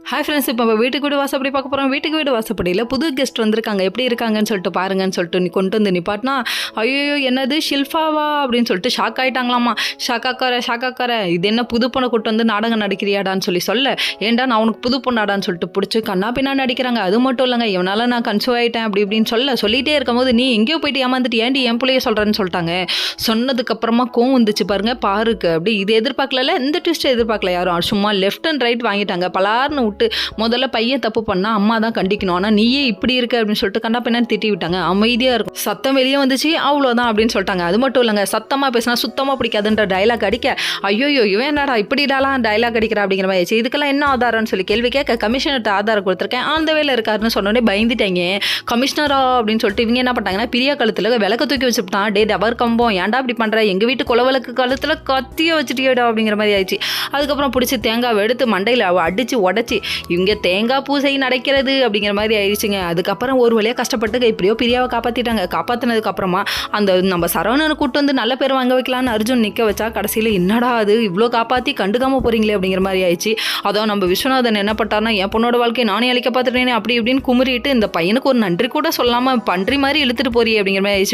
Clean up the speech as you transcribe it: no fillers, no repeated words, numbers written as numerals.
Hi friends, இப்போ நம்ம வீட்டுக்கு வீடு வாசப்படி பார்க்க போகிறோம். வீட்டுக்கு வீடு வாசப்படியில் புது கெஸ்ட் வந்திருக்காங்க. எப்படி இருக்காங்கன்னு சொல்லிட்டு பாருங்கன்னு சொல்லிட்டு நீ கொண்டு வந்து நிப்பாட்டினா, ஐயோ என்னது ஷில்ஃபாவா அப்படின்னு சொல்லிட்டு ஷாக் ஆகிட்டாங்களாமா. ஷாக்காக்கார இது என்ன புது பொண்ணை கூட்டு வந்து நாடகம் நடிக்கிறியாடான்னு சொல்ல, ஏன்டா நான் உனக்கு புது பொண்ணாடான்னு சொல்லிட்டு பிடிச்சி கண்ணா பின்னா நடிக்கிறாங்க. அது மட்டும் இல்லைங்க, இவனால நான் கன்சீவ் ஆகிட்டேன் அப்படி இப்படின்னு சொல்லிகிட்டே இருக்கும்போது, நீ எங்கேயோ போயிட்டு ஏமாந்துட்டு ஏன்டி என் பிள்ளைய சொல்கிறேன்னு சொல்லிட்டாங்க. சொன்னதுக்கப்புறமா கோவம் வந்துச்சு பாருக்கு. அப்படி இது எதிர்பார்க்கல, இந்த ட்விஸ்ட்டை எதிர்பார்க்கல யாரும். சும்மா லெஃப்ட் அண்ட் ரைட் வாங்கிட்டாங்க. பலார்னு முதல்ல பையன் தப்பு பண்ணா அம்மா தான் கண்டிக்கணும், ஆனா நீயே இப்படி இருக்க அப்படின்னு சொல்லிட்டு கண்ணா பின்னான்னு திட்டி விட்டாங்க. அமைதியா இருக்கும். சத்தம் வெளியே வந்துச்சு, அவ்வளோதான் அப்படின்னு சொல்லிட்டாங்க. அது மட்டும் இல்லைங்க, சத்தமா பேசினா சுத்தமா பிடிக்காதுன்ற டைலாக் அடிக்க, ஐயோ இவன் என்னடா இப்படிடாலாம் டைலாக் அடிக்கிறா அப்படிங்கிற மாதிரி ஆயிடுச்சு. இதுக்கெல்லாம் என்ன ஆதாரம்னு சொல்லி கேள்வி கேட்க, கமிஷனர்கிட்ட ஆதாரம் கொடுத்துருக்கேன், அந்த வேலை இருக்காருன்னு சொன்னோடனே பயந்துட்டாங்க. கமிஷனரா அப்படின்னு சொல்லிட்டு இவங்க என்ன பண்ணாங்கன்னா, பிரியா கழுத்துல விளக்க தூக்கி வச்சுட்டான். டே டபர் கம்பம், ஏன்டா இப்படி பண்ற, எங்க வீட்டு குலவிளக்கு கழுத்துல கத்திய வச்சுட்டியடா அப்படிங்கிற மாதிரி ஆயிடுச்சு. அதுக்கப்புறம் பிடிச்சி தேங்காய் எடுத்து மண்டையில் அடிச்சு உடச்சி இங்கே தேங்காய் பூசை நடக்கிறது அப்படிங்கிற மாதிரி ஆயிடுச்சுங்க. அதுக்கப்புறம் ஒரு வழியாக கஷ்டப்பட்டு எப்படியோ பிரியாவை காப்பாற்றிட்டாங்க. காப்பாற்றினதுக்கு அப்புறமா அந்த நம்ம சரவணனை கூட்டு வந்து நல்ல பேர் வாங்க வைக்கலான்னு அர்ஜுன் நிற்க வச்சா, கடைசியில் என்னடா அது இவ்வளோ காப்பாற்றி கண்டுக்காமல் போகிறீங்களே அப்படிங்கிற மாதிரி ஆயிடுச்சு. அதான் நம்ம விஸ்வநாதன் என்ன பண்ணார்னா, என் பொண்ணோட வாழ்க்கையை நானே அழிக்க பார்த்துட்டேனே அப்படி இப்படின்னு குமுறிட்டு, இந்த பையனுக்கு ஒரு நன்றி கூட சொல்லாமல் பன்றி மாதிரி இழுத்துட்டு போறியே அப்படிங்கிற மாதிரி ஆயிடுச்சு.